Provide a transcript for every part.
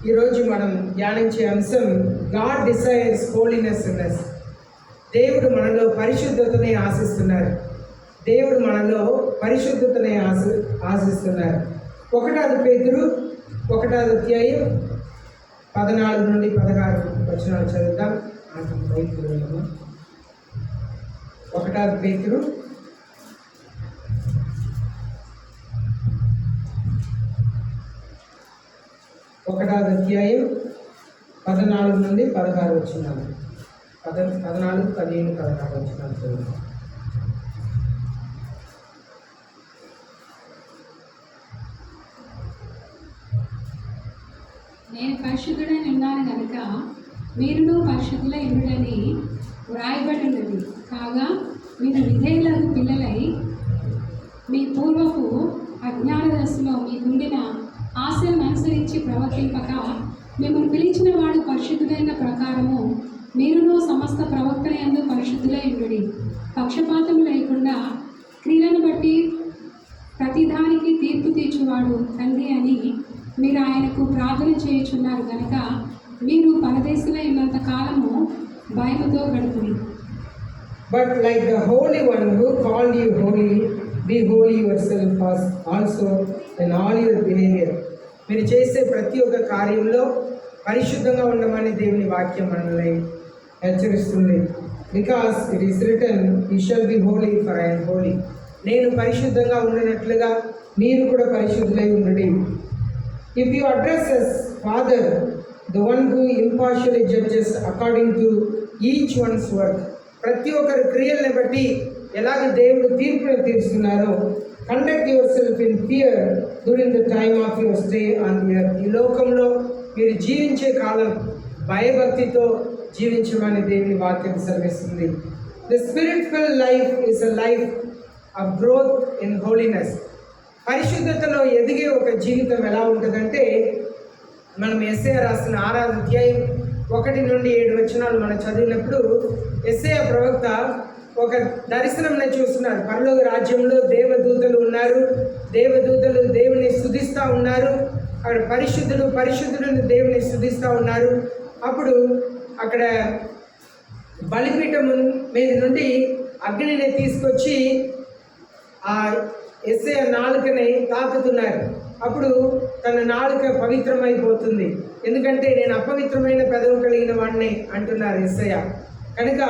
ఈరోజు మనం ధ్యానించే అంశం God desires holiness in us. దేవుడు మనలో పరిశుద్ధతని ఆశిస్తున్నారు. దేవుడు మనలో పరిశుద్ధతని ఆశిస్తున్నారు. 1 పేతురు 1వ అధ్యాయం 14 నుండి 16 వచనాలు చదువుతాం. 1 పేతురు 1వ అధ్యాయం 14 నుండి 16 వచనాలు. 14, 15, 16 వచనాలు చదువుతాం. నేను పరిశుద్ధుడై ఉన్నాను కనుక మీరును పరిశుద్ధులై ఉండుడని వ్రాయబడి ఉన్నది. కాగా మీరు విధేయులకు పిల్లలై మీ పూర్వపు అజ్ఞాన దశలో మీకుండిన ఆశలను అనుసరించి ప్రవర్తింపక మిమ్మల్ని పిలిచిన వాడు పరిశుద్ధుడైన ప్రకారము మీరును సమస్త ప్రవక్తల యందు పరిశుద్ధులై ఉండుడి. పక్షపాతం లేకుండా క్రియలను బట్టి ప్రతిదానికి తీర్పు తీర్చువాడు తండ్రి అని మీరు ఆయనకు ప్రార్థన చేయుచున్నారు కనుక మీరు పరదేశులై ఉన్నంత కాలము భయముతో గడుపుడి. But like the Holy One who called you holy, be holy yourself also in all your behavior. మీరు చేసే ప్రతి ఒక్క కార్యంలో పరిశుద్ధంగా ఉండమని దేవుని వాక్యం మనల్ని హెచ్చరిస్తుంది. Because it is written, you shall be holy for I am holy. నేను పరిశుద్ధంగా ఉండనట్లుగా మీరు కూడా పరిశుద్ధులై ఉండండి. If you address as Father, the one who impartially judges according to each one's work, ప్రతి ఒక్కరి క్రియల్ని బట్టి ఎలాగ దేవుడు తీర్పును తీరుస్తున్నారో, conduct yourself in fear during the time of your stay on the earth. ఈ లోకంలో మీరు జీవించే కాలం భయభక్తితో జీవించమని దేవుని వాక్యం సెలవిస్తుంది. The spirit field life is a life of growth in holiness. పరిశుద్ధతలో ఎదిగే ఒక జీవితం ఎలా ఉంటుందంటే, మనం యెషయా రాసిన 6వ అధ్యాయం 1 నుండి 7 వచనాలు మనం చదివినప్పుడు యెషయా ప్రవక్త ఒక దర్శనంని చూస్తున్నారు. పరలోక రాజ్యంలో దేవదూతలు ఉన్నారు. దేవదూతలు దేవుని స్తుతిస్తూ ఉన్నారు. అక్కడ పరిశుద్ధులను దేవుని స్తుతిస్తూ ఉన్నారు. అప్పుడు అక్కడ బలిపీఠం మీద నుండి అగ్నిని తీసుకొచ్చి ఆ యెషయా నాలుకని తాకుతున్నారు. అప్పుడు తన నాలుక పవిత్రమైపోతుంది. ఎందుకంటే నేను అపవిత్రమైన పెదవు కలిగిన వాడిని అంటున్నారు యెషయా. కనుక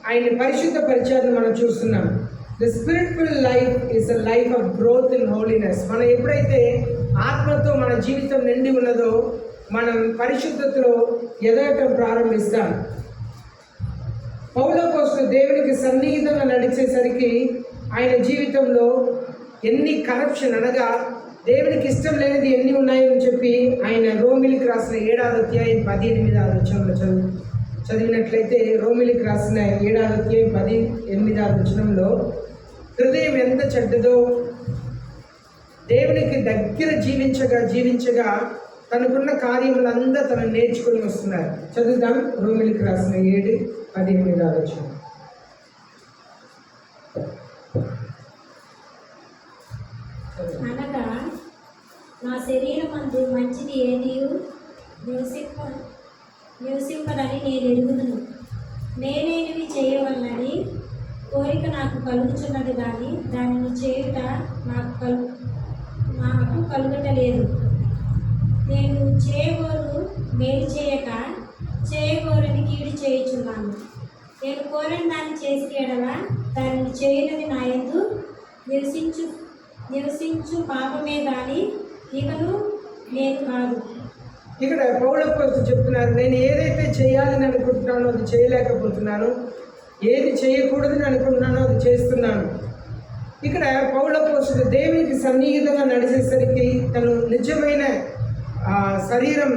ఆయన్ని పరిశుద్ధపరిచారని మనం చూస్తున్నాం. The spiritual life is a life of growth in holiness. మనం ఎప్పుడైతే ఆత్మతో మన జీవితం నిండి ఉన్నదో మనం పరిశుద్ధతలో ఎదగటం ప్రారంభిస్తాం. పౌలు అపోస్తలుడు దేవునికి సన్నిహితంగా నడిచేసరికి ఆయన జీవితంలో ఎన్ని కరప్షన్ అనగా దేవునికి ఇష్టం లేనిది ఎన్ని ఉన్నాయని చెప్పి ఆయన రోమిలికి రాసిన 7వ అధ్యాయం 18వ వచనంలో చదివినట్లయితే, రోమిలికి రాసిన 7వ అధ్యాయం 18వ వచనంలో హృదయం ఎంత చెడ్డదో, దేవునికి దగ్గర జీవించగా తనకున్న కార్యములంతా తను నేర్చుకుని వస్తున్నారు. చదువుదాం. రోమిలికి రాసిన 7:18 వచనం. అనగా నా శరీరమందు మంచిది ఏది నివసింపదని నేను ఎరుగుదును. నేనేనివి చేయవలనని కోరిక నాకు కలుగుచున్నది, కానీ దానిని చేయుట నాకు కలుగటలేదు. నేను చేయగోరు మేలు చేయక చేయగోరని కీడు చేయుచున్నాను. నేను కోరని దాన్ని చేసి ఎడల దానిని చేయనది నా యందు నివసించు పాపమే కానీ ఇకను నేను కాదు. ఇక్కడ పౌలు అపోస్తలుడు చెప్తున్నారు, నేను ఏదైతే చేయాలని అనుకుంటున్నానో అది చేయలేకపోతున్నాను, ఏది చేయకూడదని అనుకుంటున్నానో అది చేస్తున్నాను. ఇక్కడ పౌలు అపోస్తలుడు దేవునికి సన్నిహితంగా నడిచేసరికి తను నిజమైన శరీరం,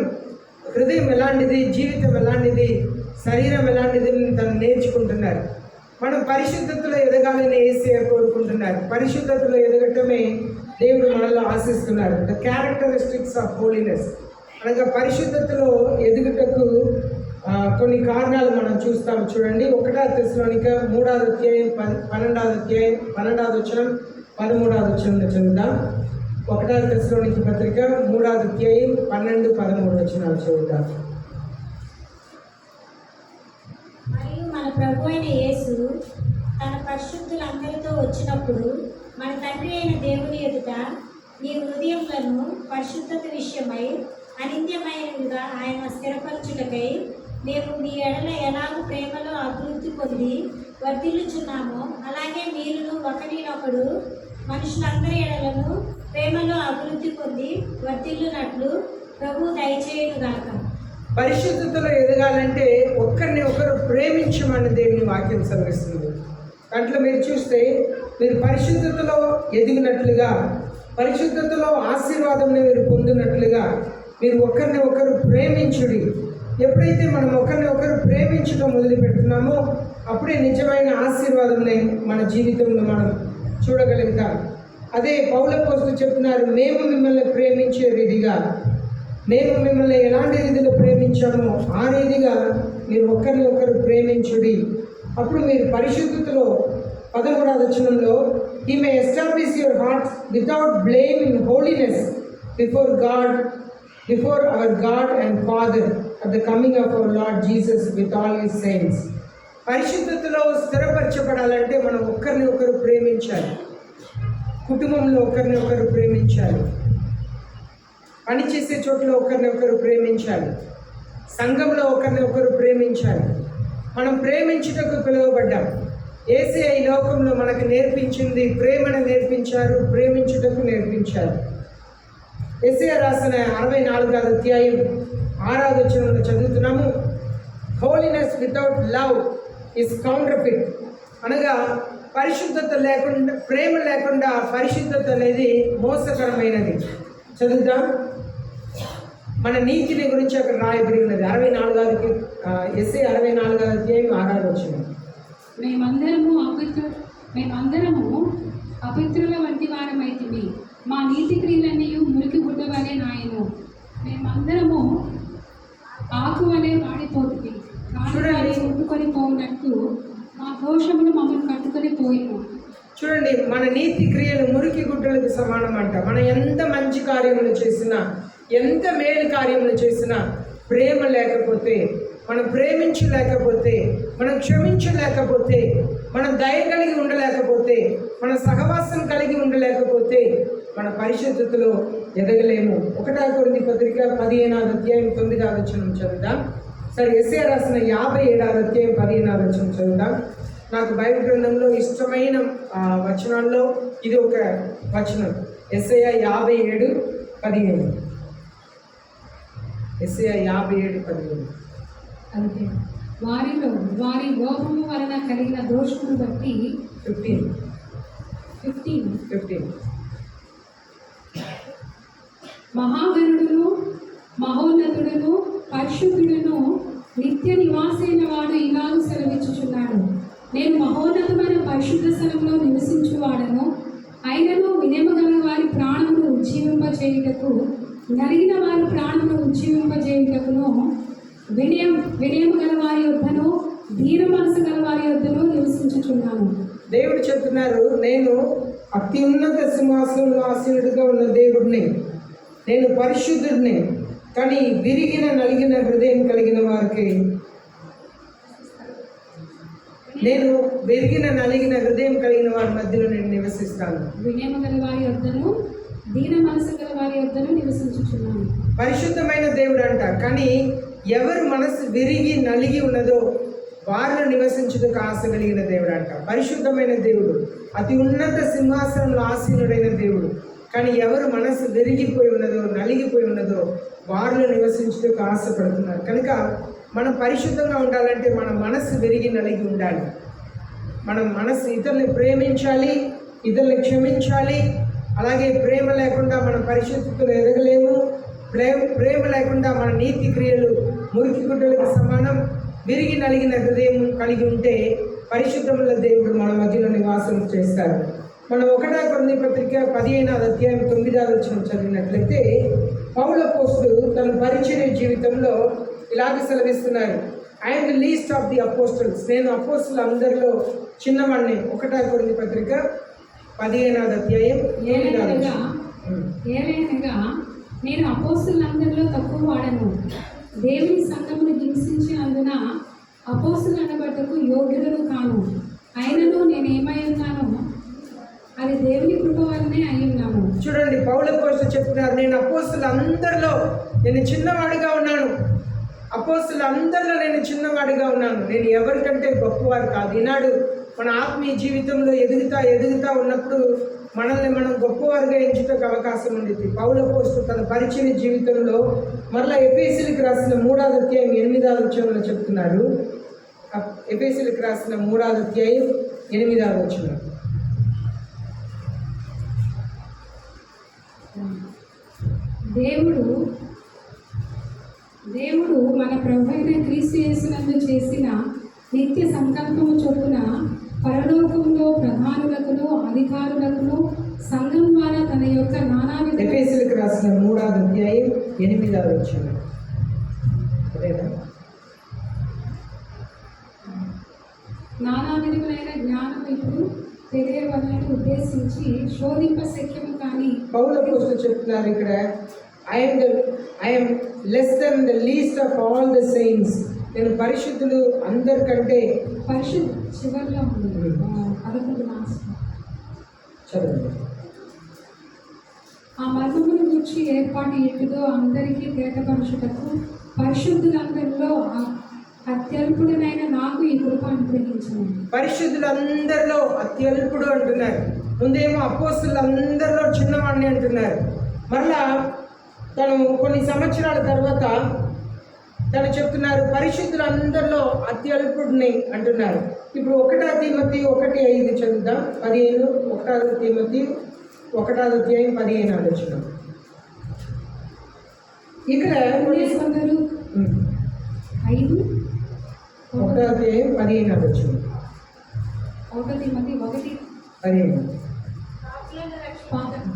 హృదయం ఎలాంటిది, జీవితం ఎలాంటిది, శరీరం ఎలాంటిది తను నేర్చుకుంటున్నారు. మనం పరిశుద్ధతలో ఎదగాలని యేసయ్య కోరుకుంటున్నారు. పరిశుద్ధతలో ఎదగటమే దేవుడు మనలో ఆశిస్తున్నారు. ద క్యారెక్టరిస్టిక్స్ ఆఫ్ హోలీనెస్ అనగా పరిశుద్ధతలో ఎదుగుటకు కొన్ని కారణాలు మనం చూస్తాం. చూడండి. 1 తెస్సలోనిక 3వ అధ్యాయం 12వ వచనం 13వ వచనంలో చదువుదాం. ఒకటో తెస్సలోనికీ పత్రిక 3వ అధ్యాయం 12-13 వచనాలు చదువుతాం. మరియు మన ప్రభు అయిన యేసు తన పరిశుద్ధులందరితో వచ్చినప్పుడు మన తండ్రి అయిన దేవుని ఎదుట నీ హృదయములను పరిశుద్ధత విషయమై అనిత్యమైనవిగా ఆయన స్థిరపరచుటకై మేము మీ ఎడల ఎలాగూ ప్రేమలో అభివృద్ధి పొంది వర్ధిల్లుచున్నామో అలాగే మీరును ఒకరినొకడు మనుషులందరి ఎడలను ప్రేమలో అభివృద్ధి పొంది వర్ధిల్లునట్లు ప్రభు దయచేయునుగాక. పరిశుద్ధతలో ఎదగాలంటే ఒకరిని ఒకరు ప్రేమించమని దేవుని వాక్యం సెలవిస్తుంది. దాంట్లో మీరు చూస్తే మీరు పరిశుద్ధతలో ఎదిగినట్లుగా, పరిశుద్ధతలో ఆశీర్వాదంని మీరు పొందినట్లుగా మీరు ఒకరిని ఒకరు ప్రేమించుడి. ఎప్పుడైతే మనం ఒకరిని ఒకరు ప్రేమించడం మొదలు పెడుతున్నామో అప్పుడే నిజమైన ఆశీర్వాదంని మన జీవితంలో మనం చూడగలుగుతాం. అదే పౌలు అపోస్తలుడు చెప్తున్నారు, మేము మిమ్మల్ని ప్రేమించే రీతిగా, మేము మిమ్మల్ని ఎలాంటి రీతిలో ప్రేమించామో ఆ రీతిగా మీరు ఒకరిని ఒకరు ప్రేమించుడి. అప్పుడు మీరు పరిశుద్ధతలో 13వ వచనంలో He may establish your hearts without blame in holiness before our God and Father at the coming of our Lord Jesus with all His saints. పరిశుద్ధతలో స్థిరపరచబడాలంటే మనం ఒకరిని ఒకరు ప్రేమించాలి. కుటుంబంలో ఒకరిని ఒకరు ప్రేమించాలి. పనిచేసే చోట్ల ఒకరిని ఒకరు ప్రేమించాలి. సంఘంలో ఒకరిని ఒకరు ప్రేమించాలి. మనం ప్రేమించుటకు పిలువబడ్డాం. యేసయ్య ఈ లోకంలో మనకు నేర్పించింది ప్రేమను నేర్పించారు, ప్రేమించుటకు నేర్పించారు. యేసయ్య రాసిన 64వ అధ్యాయం 6వ వచనంలో చదువుతున్నాము, holiness without love is counterfeit. అనగా పరిశుద్ధత లేకుండా, ప్రేమ లేకుండా పరిశుద్ధత అనేది మోసకరమైనది. చదువుతాం. మన నీతిని గురించి అక్కడ రాయబడి ఉన్నది 64వ యేసయ్య 64వ అధ్యాయం 6వ వచనం. మేమందరము అపిత్రుల వంటి వారమైతిమి, మా నీతి క్రియలన్నీ మురికి గుడ్డ వలె నాయను. మేమందరము ఆకు వలె వాడిపోతుంది, కాని కొట్టుకొని పోయినట్టు మా దోషములు మమ్మల్ని కట్టుకొని పోయిను. చూడండి, మన నీతి క్రియలు మురికి గుడ్డలకు సమానం అంట. మనం ఎంత మంచి కార్యములు చేసినా, ఎంత మేలు కార్యములు చేసినా ప్రేమ లేకపోతే, మనం ప్రేమించలేకపోతే, మనం క్షమించలేకపోతే, మనం దయ కలిగి ఉండలేకపోతే, మన సహవాసం కలిగి ఉండలేకపోతే మన పరిశుద్ధతలో ఎదగలేము. 1 కొరింథీ పత్రిక 15వ అధ్యాయం 9వ వచనం చదువుదాం. సరే, యేసయ్య రాసిన 57వ అధ్యాయం 15వ వచనం చదువుదాం. నాకు బైబిల్ గ్రంథంలో ఇష్టమైన వచనాల్లో ఇది ఒక వచనం. యేసయ్య 57:15. యేసయ్య 57:15. అంటే వారి లోపము వలన కలిగిన దోషమును బట్టి 15. మహాగణుడును మహోన్నతుడును పరిశుద్ధుడును నిత్య నివాసైన వాడు ఇలాగ సెలవిచ్చుచున్నాడు, నేను మహోన్నతమైన పరిశుద్ధ స్థలంలో నివసించువాడను, అయినను వినయమగల వారి ప్రాణమును ఉజ్జీవింపజేయుటకు, నలిగిన వారి ప్రాణమును ఉజ్జీవింపజేయుటకును, వినయము గల వారి యొద్దను ధీర మనసు గల వారి యొద్దను నివసించుచున్నాను. దేవుడు చెప్తున్నారు, నేను అత్యున్నత సింహాసనంలో ఆసీనుడిగా ఉన్న దేవుడిని, నేను పరిశుద్ధుడిని, కానీ విరిగిన నలిగిన హృదయం కలిగిన వారికి, నేను విరిగిన నలిగిన హృదయం కలిగిన వారి మధ్యలో నేను నివసిస్తాను. వినయము గల వారి యొద్దను దీన మనసు గల వారి యొద్దను నివసించుచున్నాను. పరిశుద్ధమైన దేవుడు అంట, కానీ ఎవరు మనసు విరిగి నలిగి ఉన్నదో వారిలో నివసించుటకు ఆశ కలిగిన దేవుడు అంట. పరిశుద్ధమైన దేవుడు, అతి ఉన్నత సింహాసనంలో ఆసీనుడైన దేవుడు, కానీ ఎవరు మనసు విరిగిపోయి ఉన్నదో, నలిగిపోయి ఉన్నదో వారిలో నివసించుటకు ఆశపడుతున్నారు. కనుక మనం పరిశుద్ధంగా ఉండాలంటే మన మనసు విరిగి నలిగి ఉండాలి. మనం మనసు ఇతరుల్ని ప్రేమించాలి, ఇతరుల్ని క్షమించాలి. అలాగే ప్రేమ లేకుండా మనం పరిశుద్ధతలో ఎదగలేము. ప్రేమ లేకుండా మన నీతి క్రియలు మురికి గుడ్డలకు సమానం. విరిగి నలిగిన హృదయం కలిగి ఉంటే పరిశుద్ధముల దేవుడు మన మధ్యలో నివాసం చేస్తారు. మనం 1 కొరింథీ పత్రిక 15వ అధ్యాయం 9వ వచనం చదివినట్లయితే పౌలు అపోస్తలుడు తన పరిచర్య జీవితంలో ఇలాగ సెలవిస్తున్నారు, I'm the least of the apostles, నేను అపోస్తలుల అందరిలో చిన్నవాడిని. 1 కొరింథీ పత్రిక 15వ అధ్యాయం 7వ వచనం. ఏలైనగా నేను అపోస్తులందరిలో తక్కువ వాడను, దేవుని సంఘమును హింసించినందున అపోస్తులు అనబట్టకు యోగ్యులను కాను. అయినను నేను ఏమై ఉన్నానో అది దేవుని కృప వల్లనే అయి ఉన్నాను. చూడండి, పౌలు అపోస్తలుడు చెప్తున్నారు, నేను అపోస్తలులందరిలో నేను చిన్నవాడిగా ఉన్నాను. అపోస్తలులందరిలో నేను చిన్నవాడిగా ఉన్నాను. నేను ఎవరికంటే గొప్పవాడు కాదు. ఈనాడు మన ఆత్మీయ జీవితంలో ఎదుగుతా ఉన్నప్పుడు మనల్ని మనం గొప్పవారుగా ఎంచుటకు అవకాశం ఉండేది. పౌలు అపోస్తలుడు తన పరిచయ జీవితంలో మరలా ఎఫెసీయులకు రాసిన 3వ అధ్యాయం 8వ వచనంలో చెప్తున్నారు. ఎఫెసీయులకు రాసిన 3వ అధ్యాయం 8వ వచనం. దేవుడు మన ప్రభువైన క్రీస్తు యేసునందు చేసిన నిత్య సంకల్పము చొప్పున పరలోకంలో ప్రధానులకును అధికారులకును సంఘం ద్వారా తన యొక్క నానావిధ ఎఫెసీయులకు రాసిన 3వ అధ్యాయం 8వ వచనం. నానా విధములైన జ్ఞానం ఇప్పుడు తెలియవలని ఉద్దేశించి శోధింప శక్యము కానీ పౌలు అపోస్తలుడు చెప్తున్నారు ఇక్కడ, I'm less than the least of all the saints. నేను పరిశుద్ధులు అందరికంటే పరిశుద్ధ చివరిలో ఉంది 11 మాసం. చదవండి. ఆ మర్మమును గురించి ఏర్పాటు ఎట్టుదో అందరికీ తేటపరచుటకు పరిశుద్ధులందరిలో అత్యల్పుడనైన నాకు ఈ కృప అనుగ్రహించను. పరిశుద్ధులందరిలో అత్యల్పుడు అంటున్నారు. ముందేమో అపోస్తలులందరిలో చిన్నవాడిని అంటున్నారు. మరలా తను కొన్ని సంవత్సరాల తర్వాత తను చెప్తున్నారు, పరిశుద్ధులందరిలో అత్యల్పుడిని అంటున్నారు. ఇప్పుడు 1 తిమోతి 1:5 చదువుదాం. 15 1 తిమోతి 1వ అధ్యాయం 15వ వచనం. ఇక్కడ కొందరు 5 1వ అధ్యాయం 15వ వచనం. 1 తిమోతి 1:15. పాపులను రక్షించుటకు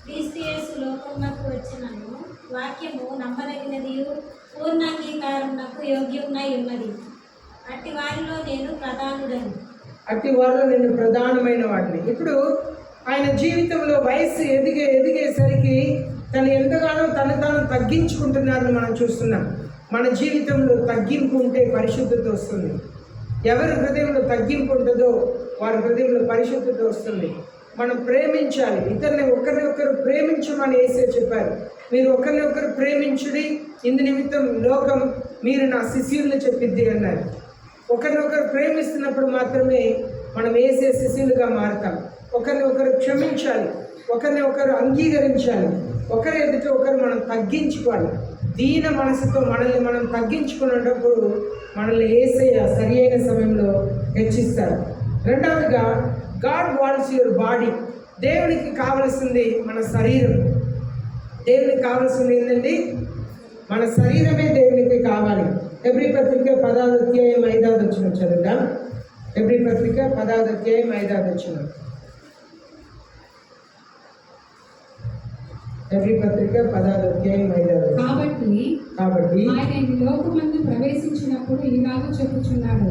క్రీస్తు యేసు లోకమునకు వచ్చినను వాక్యము నమ్మదగినది, పూర్ణాంగీకారమునకు యోగ్యమునై ఉన్నది. అట్టి వారిలో నేను ప్రధానుడను. అట్టి వారిలో నేను ప్రధానమైన వాడిని. ఇప్పుడు ఆయన జీవితంలో వయస్సు ఎదిగేసరికి తను ఎంతగానో తాను తగ్గించుకుంటున్నారని మనం చూస్తున్నాం. మన జీవితంలో తగ్గింపు ఉంటే పరిశుద్ధత వస్తుంది. ఎవరి హృదయంలో తగ్గింపు ఉంటుందో వారి హృదయంలో పరిశుద్ధత వస్తుంది. మనం ప్రేమించాలి. ఇతరుని ఒకరినొకరు ప్రేమించమని యేసే చెప్పారు. మీరు ఒకరినొకరు ప్రేమించుడి, ఇందు నిమిత్తం లోకం మీరు నా శిష్యుల్ని చెప్పిద్ది అన్నారు. ఒకరినొకరు ప్రేమిస్తున్నప్పుడు మాత్రమే మనం యేసే శిష్యులుగా మారుతాం. ఒకరిని ఒకరు క్షమించాలి, ఒకరిని ఒకరు అంగీకరించాలి, ఒకరి ఎదుట ఒకరు మనం తగ్గించుకోవాలి. దీన మనసుతో మనల్ని మనం తగ్గించుకునేటప్పుడు మనల్ని యేసయ్య సరి అయిన సమయంలో హెచ్చిస్తారు. రెండవదిగా, గాడ్ వాంట్స్ యువర్ బాడీ. దేవునికి కావలసింది మన శరీరం. దేవునికి కావాల్సింది ఏంటండి? మన శరీరమే దేవునికి కావాలి. హెబ్రీ పత్రిక 10వ అధ్యాయం 5వ వచనం చదువుదాం. హెబ్రీ పత్రిక 10వ అధ్యాయం 5వ వచనం. హెబ్రీ పత్రిక 10వ అధ్యాయం 5వ వచనం. కాబట్టి ఆయన ఈ లోకమందు ప్రవేశించినప్పుడు ఇలాగ చెప్పుచున్నాడు,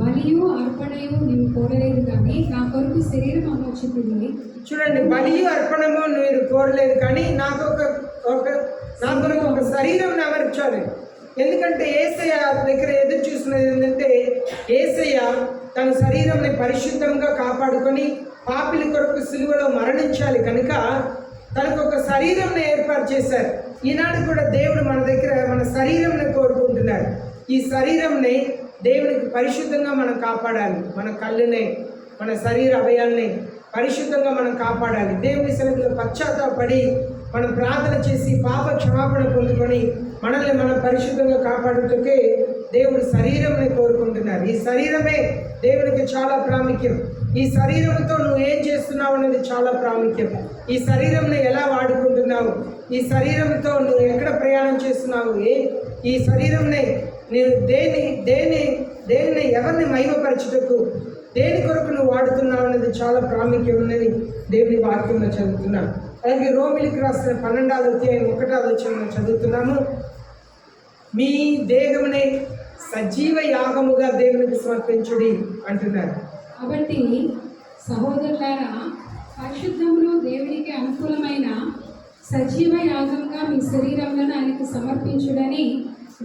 బలియు అర్పణయు నీవు కోరలేదు కానీ నా కొరకు శరీరం అమర్చుతుంది. చూడండి, బలియు అర్పణము మీరు కోరలేదు కానీ నాకు ఒక శరీరం అమర్చాలి. ఎందుకంటే యేసయ్య దగ్గర ఎదురు చూసినది ఏంటంటే, యేసయ్య తన శరీరంని పరిశుద్ధంగా కాపాడుకొని పాపిల కొరకు సిలువలో మరణించాలి కనుక తనకు ఒక శరీరంని ఏర్పాటు చేశారు. ఈనాడు కూడా దేవుడు మన దగ్గర మన శరీరంని కోరుకుంటున్నాడు. ఈ శరీరంని దేవునికి పరిశుద్ధంగా మనం కాపాడాలి. మన కళ్ళని, మన శరీర అవయాల్ని పరిశుద్ధంగా మనం కాపాడాలి. దేవుని సన్నిధిలో పశ్చాత్తాపడి మనం ప్రార్థన చేసి పాప క్షమాపణ పొందుకొని మనల్ని మనం పరిశుద్ధంగా కాపాడుటకే దేవుడు శరీరంని కోరుకుంటున్నారు. ఈ శరీరమే దేవునికి చాలా ప్రాముఖ్యం. ఈ శరీరంతో నువ్వు ఏం చేస్తున్నావు అనేది చాలా ప్రాముఖ్యం. ఈ శరీరంని ఎలా వాడుకుంటున్నావు, ఈ శరీరంతో నువ్వు ఎక్కడ ప్రయాణం చేస్తున్నావు, ఈ శరీరంని నేను దేన్ని ఎవరిని మహిమపరచుటకు దేని కొరకు నువ్వు వాడుతున్నావు అనేది చాలా ప్రాముఖ్యం ఉన్నది దేవుని వాక్యంలో చదువుతున్నాను. అలాగే రోమిలికి రాసిన 12వ అధ్యాయం 1వ వచనంలో చదువుతున్నాము, మీ దేహమునే సజీవ యాగముగా దేవునికి సమర్పించుడి అంటున్నారు. కాబట్టి సహోదరులారా, పరిశుద్ధమును దేవునికి అనుకూలమైన సజీవ యాగంగా మీ శరీరములను ఆయనకు సమర్పించుడని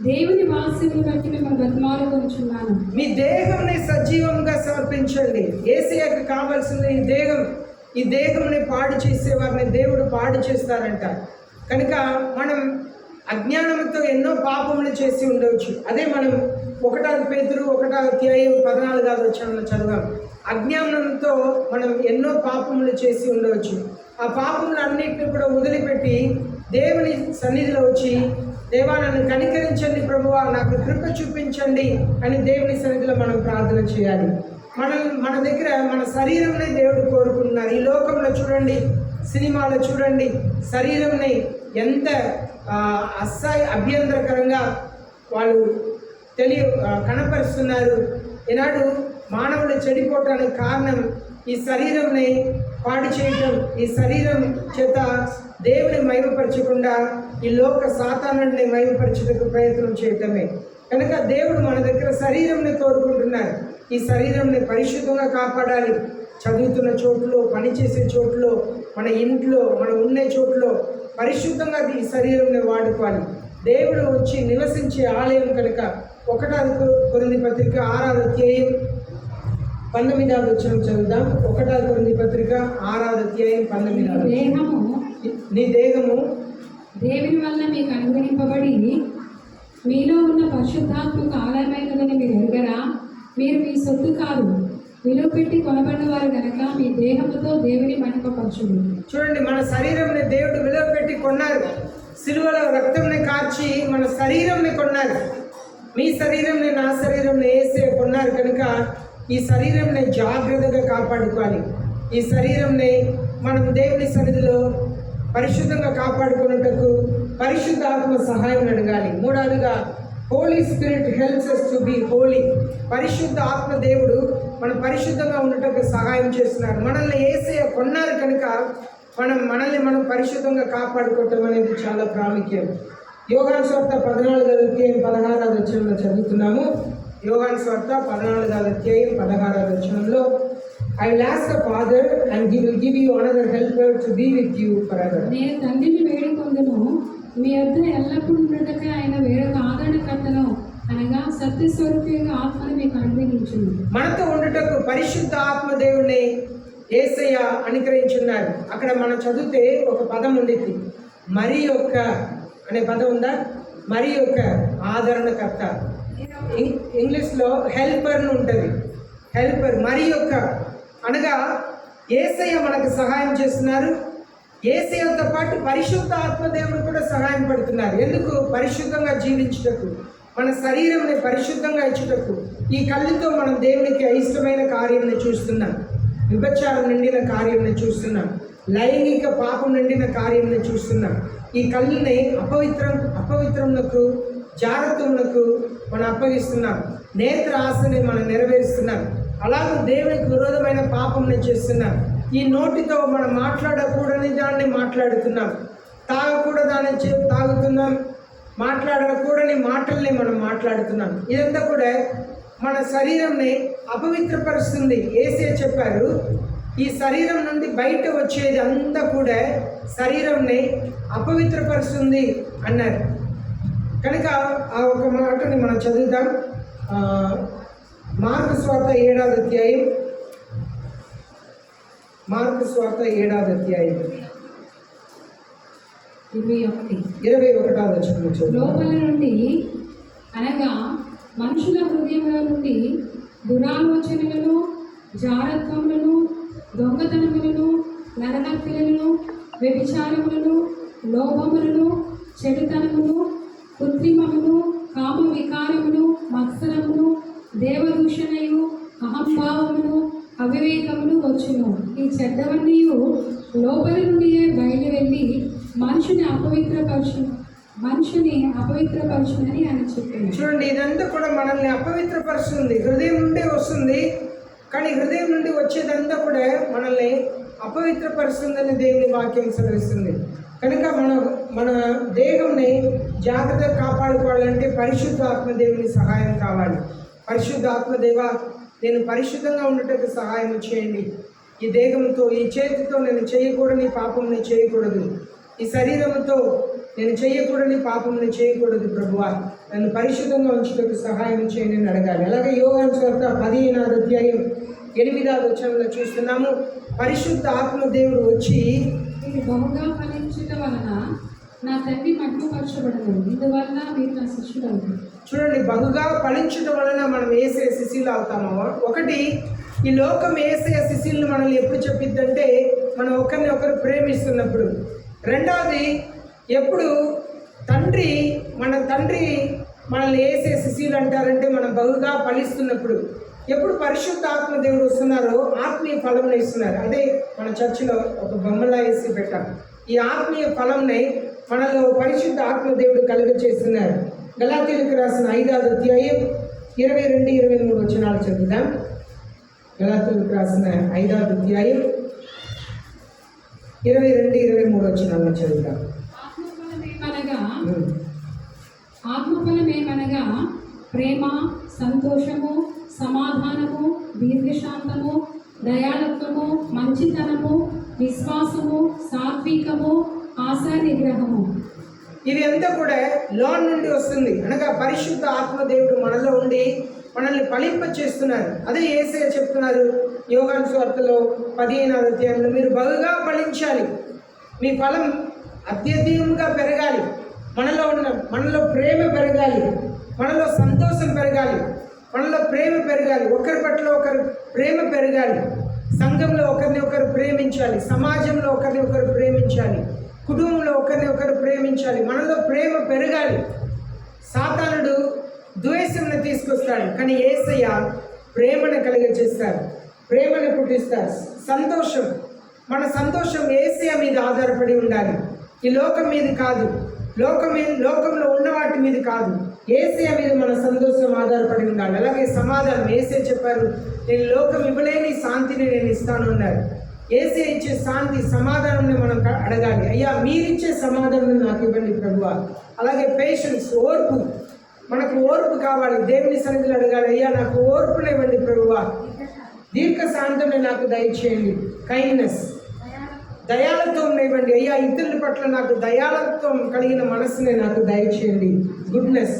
దేవుని వాక్యమును బట్టి మిమ్మల్ని బతిమాలుకొనుచున్నాను. మీ దేహంని సజీవంగా సమర్పించండి. యేసయ్యకు కావాల్సింది ఈ దేహం. ఈ దేహంని పాడు చేసేవారిని దేవుడు పాడు చేస్తారంట. కనుక మనం అజ్ఞానంతో ఎన్నో పాపములు చేసి ఉండవచ్చు. అదే మనం 1 పేతురు 1:14 వచనంలో చదివాం. అజ్ఞానంతో మనం ఎన్నో పాపములు చేసి ఉండవచ్చు. ఆ పాపములన్నింటినీ కూడా వదిలిపెట్టి దేవుని సన్నిధిలో వచ్చి, దేవా నన్ను కనికరించండి ప్రభువా, నాకు కృప చూపించండి అని దేవుని సన్నిధిలో మనం ప్రార్థన చేయాలి. మన దగ్గర మన శరీరంని దేవుడు కోరుకుంటున్నారు. ఈ లోకంలో చూడండి, సినిమాలో చూడండి, శరీరంని ఎంత అభ్యంతరకరంగా వాళ్ళు కనపరుస్తున్నారు. ఈనాడు మానవులు చెడిపోవటానికి కారణం ఈ శరీరంని పాడు చేయటం, ఈ శరీరం చేత దేవుని మహిమపరచకుండా ఈ లోక సాతానుడిని మహిమపరచుటకు ప్రయత్నం చేయటమే. కనుక దేవుడు మన దగ్గర శరీరంని కోరుకుంటున్నారు. ఈ శరీరంని పరిశుద్ధంగా కాపాడాలి. చదువుతున్న చోటులో, పనిచేసే చోటులో, మన ఇంట్లో, మనం ఉండే చోటులో పరిశుద్ధంగా ఈ శరీరంని వాడుకోవాలి. దేవుడు వచ్చి నివసించే ఆలయం కనుక 1 కొరింథీ పత్రిక 6:19 వచనం చదువుదాం. 1 కొరింథీ పత్రిక 6:19. నీ దేహము దేవుని వల్ల మీకు అనుగ్రహింపబడి మీలో ఉన్న పరిశుద్ధాత్మకు ఆలయమైనదని మీరు ఎరుగరా? మీరు మీ సొత్తు కాదు, విలువ పెట్టి కొనబడిన వారు గనక మీ దేహముతో దేవుని మహిమపరచుడు. చూడండి, మన శరీరంని దేవుడు విలువ పెట్టి కొన్నారు. సిలువలో రక్తంని కార్చి మన శరీరంని కొన్నారు. మీ శరీరంని, నా శరీరంని యేసే కొన్నారు. కనుక ఈ శరీరంని జాగ్రత్తగా కాపాడుకోవాలి. ఈ శరీరంని మనం దేవుని సన్నిధిలో పరిశుద్ధంగా కాపాడుకున్నట్టుకు పరిశుద్ధ ఆత్మ సహాయం అడగాలి. 3వదిగా Holy Spirit helps us to be holy. పరిశుద్ధ ఆత్మ దేవుడు మనం పరిశుద్ధంగా ఉండటకు సహాయం చేస్తున్నారు. మనల్ని యేసయ్య కొన్నారు కనుక మనల్ని మనం పరిశుద్ధంగా కాపాడుకోవటం అనేది చాలా ప్రాముఖ్యం. యోహాను సువార్త 14:16 వచనంలో చదువుతున్నాము. యోహాను సువార్త 14:16 వచనంలో, I will ask the Father and he will give you another helper to be with you forever. నేను తండ్రిని వేడుకొందును, మీ వద్ద ఎల్లప్పుడూ ఉండటకై ఆయన వేరొక ఆదరణకర్తను అనగా సత్యస్వరూపిగా ఆత్మను మీకు అనుగ్రహించును. మనతో ఉండటకు పరిశుద్ధ ఆత్మ దేవుణ్ణి యేసయ్య అనుగ్రహించున్నారు. అక్కడ మనం చదివితే ఒక పదం ఉండిద్ది, మరి యొక్క అనే పదం ఉందా? మరి యొక్క ఆదరణకర్త. ఇంగ్లీష్లో హెల్పర్ను ఉంటుంది. హెల్పర్, మరి యొక్క అనగా యేసయ్య మనకు సహాయం చేస్తున్నారు. యేసయ్యతో పాటు పరిశుద్ధ ఆత్మదేవుడు కూడా సహాయం పడుతున్నారు. ఎందుకు? పరిశుద్ధంగా జీవించుటకు, మన శరీరంని పరిశుద్ధంగా ఇచ్చుటకు. ఈ కళ్ళుతో మనం దేవునికి అయిష్టమైన కార్యాన్ని చూస్తున్నాం, విభచారం నిండిన కార్యాన్ని చూస్తున్నాం, లైంగిక పాపం నిండిన కార్యాన్ని చూస్తున్నాం. ఈ కళ్ళుని అపవిత్రములకు, జాగ్రత్తములకు మనం అప్పగిస్తున్నాం. నేత్ర ఆశని మనం నెరవేరుస్తున్నాం. అలాగే దేవునికి విరోధమైన పాపంని చేస్తున్నాం. ఈ నోటితో మనం మాట్లాడకూడని దాన్ని మాట్లాడుతున్నాం, తాగకూడదాన్ని తాగుతున్నాం, మాట్లాడకూడని మాటల్ని మనం మాట్లాడుతున్నాం. ఇదంతా కూడా మన శరీరంని అపవిత్రపరుస్తుంది. యేసయ్య చెప్పారు, ఈ శరీరం నుండి బయట వచ్చేది అంతా కూడా శరీరంని అపవిత్రపరుస్తుంది అన్నారు. కనుక ఆ ఒక మాటని మనం చదువుతాం. మార్కు సువార్త 7వ అధ్యాయం, మార్కు సువార్త 7వ అధ్యాయం 21వ వచనం. లోపల నుండి అనగా మనుషుల హృదయముల నుండి దురాలోచనలను, జారత్వములను, దొంగతనములను, నరహత్యలను, వ్యభిచారములను, లోభములను, చెడుతనమును, కృత్రిమమును, కామ వికారమును, మత్సరమును, దేవదూషణయు, అహంభావమును, అవివేకమును వచ్చును. ఈ చెడ్డవన్నీ లోపలి నుండియే బయలు వెళ్ళి మనిషిని అపవిత్రపరచునని ఆయన చెప్పింది. చూడండి, ఇదంతా కూడా మనల్ని అపవిత్రపరుస్తుంది. హృదయం నుండి వస్తుంది, కానీ హృదయం నుండి వచ్చేదంతా కూడా మనల్ని అపవిత్రపరుస్తుందని దేవుని వాక్యం సెలవిస్తుంది. కనుక మన దేహంని జాగ్రత్తగా కాపాడుకోవాలంటే పరిశుద్ధ ఆత్మదేవుని సహాయం కావాలి. పరిశుద్ధ ఆత్మదేవ, నేను పరిశుద్ధంగా ఉండటకు సహాయం చేయండి. ఈ దేహంతో, ఈ చేతితో నేను చేయకూడని పాపం నేను చేయకూడదు, ఈ శరీరంతో నేను చేయకూడని పాపం నేను చేయకూడదు ప్రభువా, నన్ను పరిశుద్ధంగా ఉంచుటకు సహాయం చేయండి అని అడగాలి. అలాగే యోహాను సువార్త 15వ అధ్యాయం 8వ వచనంలో చూస్తున్నాము, పరిశుద్ధ ఆత్మ దేవుడు వచ్చి మీరు బహుగా ఫలించుట వలన నా తండ్రి మహిమపరచబడను, ఇందువలన మీరు నా శిష్యులు అవుతారు. చూడండి, బహుగా ఫలించడం వలన మనం ఏసే శిష్యులు అవుతామో. ఒకటి, ఈ లోకం ఏసే శిష్యులను మనల్ని ఎప్పుడు చెప్పిద్దంటే మనం ఒకరిని ఒకరు ప్రేమిస్తున్నప్పుడు. రెండవది, ఎప్పుడు మన తండ్రి మనల్ని ఏసే శిష్యులు అంటారంటే మనం బహుగా ఫలిస్తున్నప్పుడు. ఎప్పుడు పరిశుద్ధ ఆత్మ దేవుడు వస్తున్నారో ఆత్మీయ ఫలంని ఇస్తున్నారు. అదే మన చర్చిలో ఒక బొమ్మలా వేసి పెట్టాం. ఈ ఆత్మీయ ఫలంని మనలో పరిశుద్ధ ఆత్మ దేవుడు కలుగచేస్తున్నారు. గలాతీయులకు రాసిన 5వ అధ్యాయం 22-23 వచనాలు చదువుదాం. గలాతీయులకు రాసిన 5వ అధ్యాయం 22-23 వచనాలను చదువుదాం. ఆత్మఫలమేమనగా ప్రేమ, సంతోషము, సమాధానము, దీర్ఘశాంతము, దయాళత్వము, మంచితనము, విశ్వాసము, సాత్వికము, ఆశా నిగ్రహము. ఇది అంతా కూడా లోన్ నుండి వస్తుంది. అనగా పరిశుద్ధ ఆత్మ దేవుడు మనలో ఉండి మనల్ని ఫలింప చేస్తున్నారు. అదే యేసయ్య చెప్తున్నారు యోహాను సువార్తలో 15వ అధ్యాయంలో, మీరు బహుగా ఫలించాలి, మీ ఫలం అత్యధికంగా పెరగాలి, మనలో ప్రేమ పెరగాలి, మనలో సంతోషం పెరగాలి, మనలో ప్రేమ పెరగాలి, ఒకరి పట్ల ఒకరు ప్రేమ పెరగాలి, సంఘంలో ఒకరిని ఒకరు ప్రేమించాలి, సమాజంలో ఒకరిని ఒకరు ప్రేమించాలి, కుటుంబంలో ఒకరిని ఒకరు ప్రేమించాలి, మనలో ప్రేమ పెరగాలి. సాతానుడు ద్వేషంను తీసుకొస్తాడు, కానీ యేసయ్య ప్రేమను కలిగజేస్తారు, ప్రేమను పుట్టిస్తారు. సంతోషం, మన సంతోషం యేసయ్య మీద ఆధారపడి ఉండాలి, ఈ లోకం మీద కాదు, లోకంలో ఉన్న వాటి మీద కాదు, యేసయ్య మీద మన సంతోషం ఆధారపడి ఉండాలి. అలాగే సమాధానం, యేసయ్య చెప్పారు, నేను లోకం ఇవ్వలేని శాంతిని నేను ఇస్తాను అన్నారు. యేసయ్య ఇచ్చే శాంతి, సమాధానం మనం అడగాలి, అయ్యా మీరిచ్చే సమాధానం నాకు ఇవ్వండి ప్రభువా. అలాగే పేషెన్స్, ఓర్పు, మనకు ఓర్పు కావాలి, దేవుని సన్నిధిలో అడగాలి, అయ్యా నాకు ఓర్పునివ్వండి ప్రభువా. దీర్ఘశాంతం నాకు దయచేయండి. కైండ్నెస్, దయాళత్వం ఇవ్వండి, అయ్యా ఇతరుల పట్ల నాకు దయాళత్వం కలిగిన మనసునే నాకు దయచేయండి. గుడ్నెస్,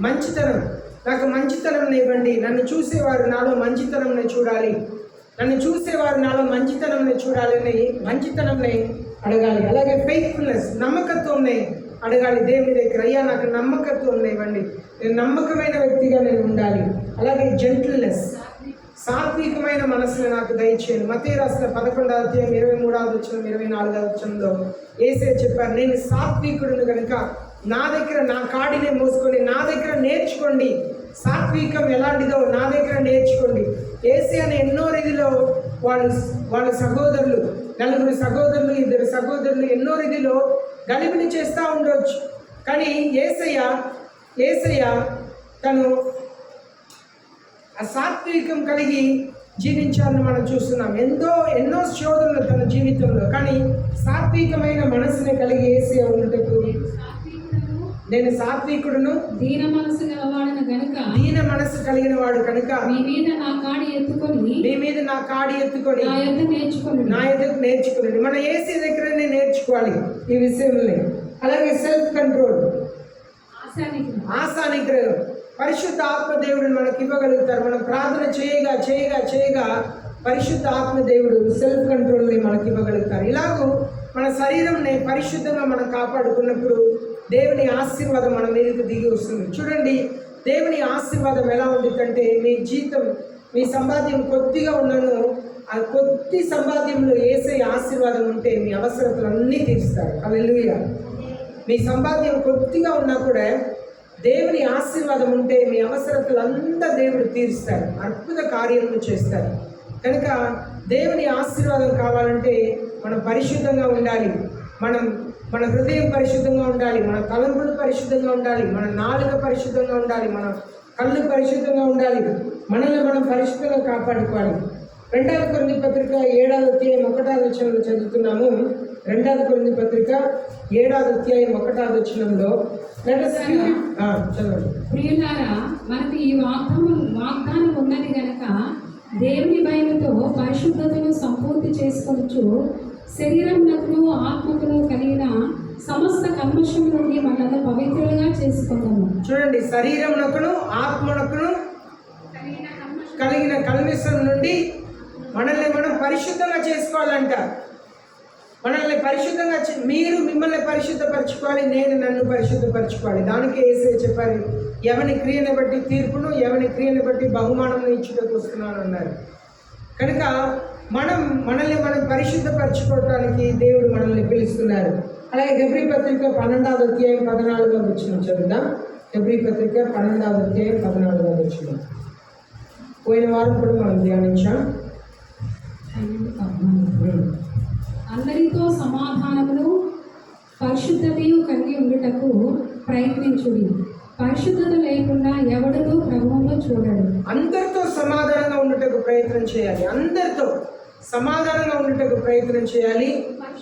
మంచితనం, నాకు మంచితనం ఇవ్వండి, నన్ను చూసేవారు నాలో మంచితనంని చూడాలి, నన్ను చూసేవారు నాలో మంచితనంని చూడాలని మంచితనంని అడగాలి. అలాగే ఫెయిత్ఫుల్నెస్, నమ్మకత్వంని అడగాలి దేవుని దగ్గర, అయ్యా నాకు నమ్మకత్వం ఇవ్వండి, నేను నమ్మకమైన వ్యక్తిగా నేను ఉండాలి. అలాగే జెంటిల్నెస్, సాత్వికమైన మనసుని నాకు దయచేయండి. మత్తయి రాసిన 11వ అధ్యాయం 23వ వచనం 24వ వచనంలో యేసయ్య చెప్పారు, నేను సాత్వికుడును కనుక నా దగ్గర నా కాడిని మోసుకొని నా దగ్గర నేర్చుకోండి, సాత్వికం ఎలాంటిదో నా దగ్గర నేర్చుకోండి. యేసయ్యని ఎన్నో రీతిలో వాళ్ళ సహోదరులు, 4 సహోదరులు, 2 సహోదరులు ఎన్నో రీతిలో గలిబిలి చేస్తూ ఉండవచ్చు, కానీ యేసయ్య తను ఆ సాత్వికం కలిగి జీవించాలని మనం చూస్తున్నాం. ఎన్నో శోధనలు తన జీవితంలో, కానీ సాత్వికమైన మనసుని కలిగి యేసయ్య ఉన్నట్టు, నేను సాత్వికుడును దీన మనసు గలవాడను గనుక, దీన మనసు కలిగిన వాడు కనుక మీ మీద నా కాడి ఎత్తుకొని నా యొద్దకు నేర్చుకోండి. మన యేసయ్య దగ్గరనే నేర్చుకోవాలి ఈ విషయంలో. అలాగే సెల్ఫ్ కంట్రోల్, ఆశా నిగ్రహం, పరిశుద్ధ ఆత్మ దేవుడిని మనకి ఇవ్వగలుగుతారు. మనం ప్రార్థన చేయగా పరిశుద్ధ ఆత్మ దేవుడు సెల్ఫ్ కంట్రోల్ని మనకి ఇవ్వగలుగుతారు. ఇలాగూ మన శరీరంని పరిశుద్ధంగా మనం కాపాడుకున్నప్పుడు దేవుని ఆశీర్వాదం మన మీదకి దిగి వస్తుంది. చూడండి, దేవుని ఆశీర్వాదం ఎలా ఉంటుందంటే, మీ సంపాద్యం కొద్దిగా ఉన్నను, ఆ కొద్ది సంపాద్యంలో యేసయ్య ఆశీర్వాదం ఉంటే మీ అవసరతలు అన్నీ తీరుస్తారు. హల్లెలూయా. మీ సంపాద్యం కొద్దిగా ఉన్నా కూడా దేవుని ఆశీర్వాదం ఉంటే మీ అవసరతలంతా దేవుడు తీరుస్తారు, అద్భుత కార్యములు చేస్తారు. కనుక దేవుని ఆశీర్వాదం కావాలంటే మనం పరిశుద్ధంగా ఉండాలి, మన హృదయం పరిశుద్ధంగా ఉండాలి, మన తలంపులు పరిశుద్ధంగా ఉండాలి, మన నాలుక పరిశుద్ధంగా ఉండాలి, మన కళ్ళు పరిశుద్ధంగా ఉండాలి, మనల్ని మనం పరిశుద్ధంగా కాపాడుకోవాలి. 2వ కొరింథీ పత్రిక 7వ అధ్యాయం 1వ వచనంలో చదువుతున్నాము. 2వ కొరింథీ పత్రిక 7వ అధ్యాయం 1వ వచనంలో చదవండి. ప్రియులారా, మనకు ఈ వాగ్దానం ఉన్నది గనక దేవుని భయముతో పరిశుద్ధతను సంపూర్తి చేసుకొనుచు శరీరమునకును ఆత్మకును కలిగిన సమస్త కల్మషం నుండి మనల్ని పవిత్రులుగా చేసుకుందాము. చూడండి, శరీరమునకును ఆత్మనకును కలిగిన కల్మషం నుండి మనల్ని మనం పరిశుద్ధంగా చేసుకోవాలంట. మనల్ని పరిశుద్ధంగా మీరు మిమ్మల్ని పరిశుద్ధపరచుకోవాలి, నేను నన్ను పరిశుద్ధపరచుకోవాలి. దానికి యేసయ్య చెప్పారు, ఎవని క్రియను బట్టి తీర్పును, ఎవని క్రియను బట్టి బహుమానం ఇచ్చుటకు వస్తున్నాను అన్నారు. కనుక మనల్ని మనం పరిశుద్ధపరచుకోవటానికి దేవుడు మనల్ని పిలుస్తున్నారు. అలాగే హెబ్రీ పత్రిక 12వ అధ్యాయం 14వ వచనం చదువుదాం. హెబ్రీ పత్రిక 12వ అధ్యాయం 14వ వచనం. పోయిన వారం కూడా మనం ధ్యానించాం. అందరితో సమాధానమును పరిశుద్ధతయు కలిగి ఉండుటకు ప్రయత్నించుడి. పరిశుద్ధత లేకుండా ఎవడనూ ప్రభువును చూడడు. అందరితో సమాధానంగా ఉండుటకు ప్రయత్నం చేయాలి. అందరితో సమాధానంగా ఉండుటకు ప్రయత్నం చేయాలి.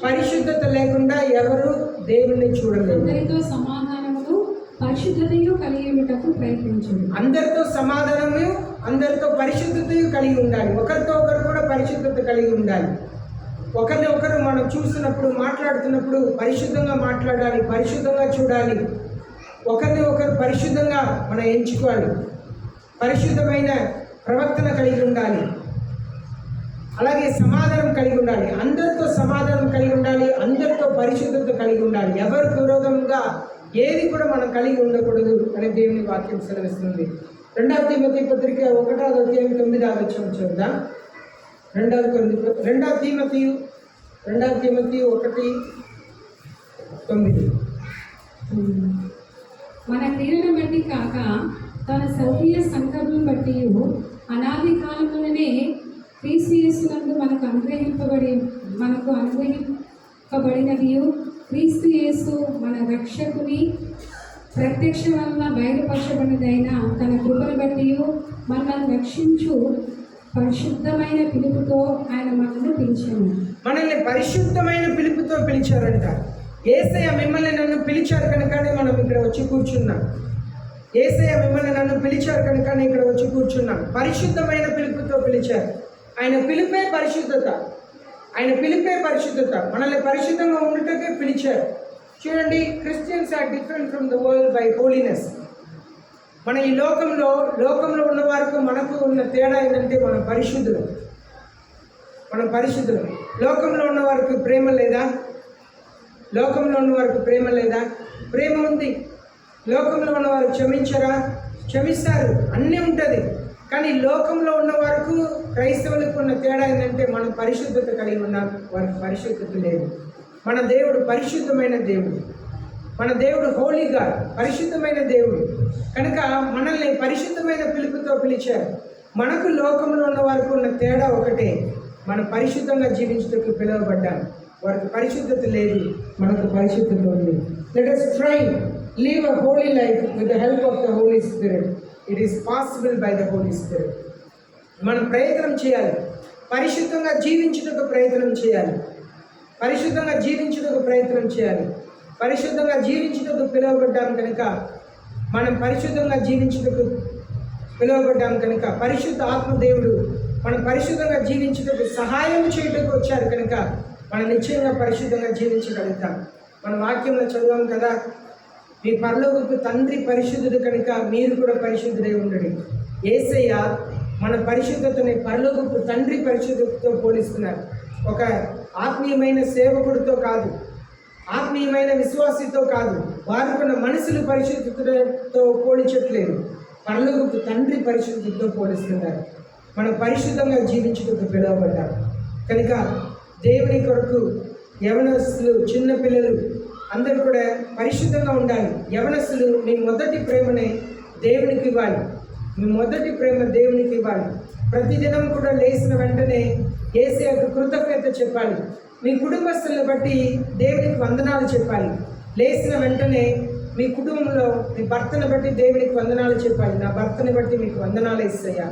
పరిశుద్ధత లేకుండా ఎవరు దేవుణ్ణి చూడలేరు. అందరితో సమాధానమును పరిశుద్ధతయు కలిగి ఉండుటకు ప్రయత్నించుడి. అందరితో సమాధానము, అందరితో పరిశుద్ధతయు కలిగి ఉండాలి. ఒకరితో ఒకరు కూడా పరిశుద్ధత కలిగి ఉండాలి. ఒకరిని ఒకరు మనం చూసినప్పుడు, మాట్లాడుతున్నప్పుడు పరిశుద్ధంగా మాట్లాడాలి, పరిశుద్ధంగా చూడాలి. ఒకరిని ఒకరు పరిశుద్ధంగా మనం ఎంచుకోవాలి. పరిశుద్ధమైన ప్రవర్తన కలిగి ఉండాలి. అలాగే సమాధానం కలిగి ఉండాలి. అందరితో సమాధానం కలిగి ఉండాలి. అందరితో పరిశుద్ధత కలిగి ఉండాలి. ఎవరికి విరోధంగా ఏది కూడా మనం కలిగి ఉండకూడదు అని దేవుని వాక్యం సెలవిస్తుంది. 2వ తిమోతి పత్రిక 1వ అధ్యాయం 9వ వచనం చూద్దాం. 2వ తిమోతి 1:9. మన క్రియలను బట్టి కాక తన స్వకీయ సంకల్పం బట్టి అనాది కాలంలోనే క్రీస్తు యేసునందు మనకు అనుగ్రహింపబడినది క్రీస్తు యేసు మన రక్షకుని ప్రత్యక్ష వలన బయలుపరచబడినదైన తన కృపను బట్టి మనల్ని రక్షించు పరిశుద్ధమైన పిలుపుతో ఆయన మనల్ని పిలిచాను. మనల్ని పరిశుద్ధమైన పిలుపుతో పిలిచారంట. యేసయ్య మిమ్మల్ని నన్ను పిలిచారు కనుకనే మనం ఇక్కడ వచ్చి కూర్చున్నాం. యేసయ్య మిమ్మల్ని నన్ను పిలిచారు కనుకనే ఇక్కడ వచ్చి కూర్చున్నాం. పరిశుద్ధమైన పిలుపుతో పిలిచారు. ఆయన పిలుపే పరిశుద్ధత. ఆయన పిలుపే పరిశుద్ధత. మనల్ని పరిశుద్ధంగా ఉండటకే పిలిచారు. చూడండి, Christians are different from the world by holiness. మన ఈ లోకంలో ఉన్న వారికి మనకు ఉన్న తేడా ఏంటంటే మనం పరిశుద్ధులు. లోకంలో ఉన్న వారికి ప్రేమ లేదా? లోకంలో ఉన్న వారికి ప్రేమ లేదా? ప్రేమ ఉంది. లోకంలో ఉన్నవారు క్షమించరా? క్షమిస్తారు, అన్నీ ఉంటుంది. కానీ లోకంలో ఉన్న వరకు క్రైస్తవులకు ఉన్న తేడా ఏంటంటే మనం పరిశుద్ధత కలిగి ఉన్నాం, వారికి పరిశుద్ధత లేదు. మన దేవుడు పరిశుద్ధమైన దేవుడు. మన దేవుడు హోలీ గాడ్, పరిశుద్ధమైన దేవుడు. కనుక మనల్ని పరిశుద్ధమైన పిలుపుతో పిలిచారు. మనకు లోకంలో ఉన్న వారికి ఉన్న తేడా ఒకటే, మనం పరిశుద్ధంగా జీవించడానికి పిలువబడ్డాం. వారికి పరిశుద్ధత లేదు, మనకు పరిశుద్ధత ఉంది. Let us try live a holy life with the help of the Holy Spirit. It is possible by the Holy Spirit. మనం ప్రయత్నం చేయాలి. పరిశుద్ధంగా జీవించుటకు ప్రయత్నం చేయాలి. పరిశుద్ధంగా జీవించుటకు పిలువబడ్డాం కనుక మనం పరిశుద్ధంగా జీవించుటకు పిలువబడ్డాం కనుక పరిశుద్ధ ఆత్మదేవుడు మనం పరిశుద్ధంగా జీవించుటకు సహాయం చేయటకు వచ్చారు కనుక మనం నిశ్చయంగా పరిశుద్ధంగా జీవించగలుగుతాం. మన వాక్యంలో చదివాం కదా, మీ పరలోకపు తండ్రి పరిశుద్ధుడు కనుక మీరు కూడా పరిశుద్ధుడై ఉండండి. యేసయ్య మన పరిశుద్ధతని పరలోకపు తండ్రి పరిశుద్ధతతో పోలిస్తున్నారు. ఒక ఆత్మీయమైన సేవకుడితో కాదు, ఆత్మీయమైన విశ్వాసితో కాదు, వారికున్న మనుషులు పరిశుద్ధతతో పోల్చట్లేదు, పరలోకపు తండ్రి పరిశుద్ధతతో పోలిస్తున్నారు. మనం పరిశుద్ధంగా జీవించుటకు పిలువబడ్డారు కనుక దేవుని కొరకు యవనస్తులు, చిన్నపిల్లలు అందరూ కూడా పరిశుద్ధంగా ఉండాలి. యవనస్తులు మీ మొదటి ప్రేమని దేవునికి ఇవ్వాలి. మీ మొదటి ప్రేమ దేవునికి ఇవ్వాలి. ప్రతిదినం కూడా లేచిన వెంటనే యేసయ్యకు కృతజ్ఞత చెప్పాలి. మీ కుటుంబస్తులను బట్టి దేవునికి వందనాలు చెప్పాలి. లేచిన వెంటనే మీ కుటుంబంలో మీ భర్తను బట్టి దేవునికి వందనాలు చెప్పాలి. నా భర్తని బట్టి మీకు వందనాలు యేసయ్యా,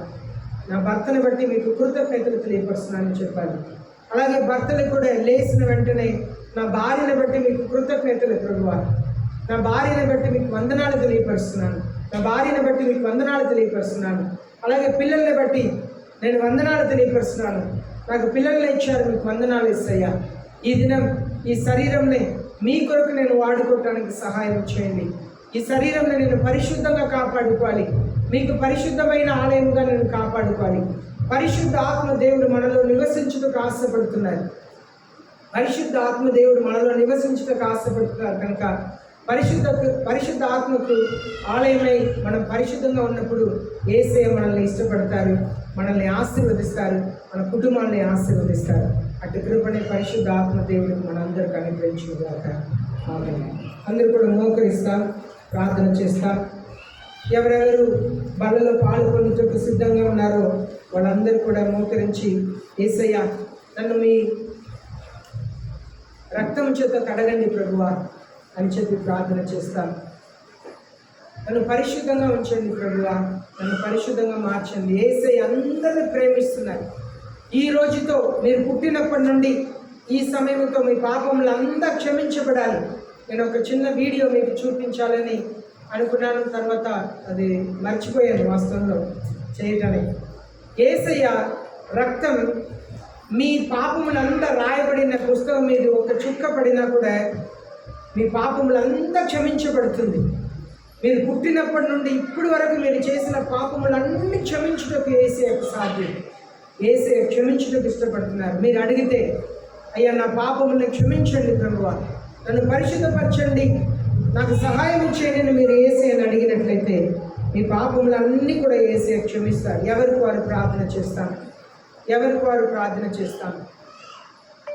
నా భర్తని బట్టి మీకు కృతజ్ఞతలు తెలియపరుస్తున్నానని చెప్పాలి. అలాగే భర్తలు కూడా లేచిన వెంటనే నా భార్యను బట్టి మీకు కృతజ్ఞతలు ప్రభువా, నా భార్యను బట్టి మీకు వందనాలు తెలియపరుస్తున్నాను, నా భార్యను బట్టి మీకు వందనాలు తెలియపరుస్తున్నాను. అలాగే పిల్లల్ని బట్టి నేను వందనాలు తెలియపరుస్తున్నాను. నాకు పిల్లల్ని ఇచ్చారు, మీకు వందనాలు యేసయ్యా. ఈ దినం ఈ శరీరంని మీ కొరకు నేను వాడుకోవటానికి సహాయం చేయండి. ఈ శరీరంని నేను పరిశుద్ధంగా కాపాడుకోవాలి, మీకు పరిశుద్ధమైన ఆలయముగా నేను కాపాడుకోవాలి. పరిశుద్ధ ఆత్మ దేవుడు మనలో నివసించుటకు ఆశపడుతున్నారు. పరిశుద్ధ ఆత్మ దేవుడు మనలో నివసించుటకు ఆశపడుతున్నారు కనుక పరిశుద్ధ ఆత్మకు ఆలయమై మనం పరిశుద్ధంగా ఉన్నప్పుడు యేసయ్య మనల్ని ఇష్టపడతారు, మనల్ని ఆశీర్వదిస్తారు, మన కుటుంబాన్ని ఆశీర్వదిస్తారు. అటు కృపనే పరిశుద్ధ ఆత్మ దేవుడు మనందరికీ అనుగ్రహించుగాక. ఆమేన్. అందరూ కూడా మోకరిస్తాం, ప్రార్థన చేస్తాం. ఎవరెవరు బలలో పాల్గొనేందుకు సిద్ధంగా ఉన్నారో వాళ్ళందరూ కూడా మోకరించి, యేసయ్య నన్ను మీ రక్తం చేత కడగండి ప్రభువా అని చెప్పి ప్రార్థన చేస్తాం. నన్ను పరిశుద్ధంగా ఉంచండి ప్రభువా, నన్ను పరిశుద్ధంగా మార్చండి. యేసయ్య అందరిని ప్రేమిస్తున్నారు. ఈ రోజుతో మీరు పుట్టినప్పటి నుండి ఈ సమయంతో మీ పాపములు అంతా క్షమించబడాలి. నేను ఒక చిన్న వీడియో మీకు చూపించాలని అనుకున్నాను, తర్వాత అది మర్చిపోయాను వాస్తవంలో చేయటానికి. యేసయ్య రక్తం మీ పాపములంతా రాయబడిన పుస్తకం మీద ఒక చుక్క పడినా కూడా మీ పాపములంతా క్షమించబడుతుంది. మీరు పుట్టినప్పటి నుండి ఇప్పటి వరకు మీరు చేసిన పాపములన్నీ క్షమించుటకు యేసయ్యకు సాధ్యం. యేసయ్య క్షమించుటకు ఇష్టపడుతున్నారు. మీరు అడిగితే, అయ్యా నా పాపములను క్షమించండి ప్రభువా, నన్ను పరిశుద్ధపరచండి, నాకు సహాయం చేయండి మీరు యేసయ్యని అడిగినట్లయితే మీ పాపములన్నీ కూడా యేసయ్య క్షమిస్తారు. ఎవరికి వారు ప్రార్థన చేస్తాం, ఎవరికి వారు ప్రార్థన చేస్తాం.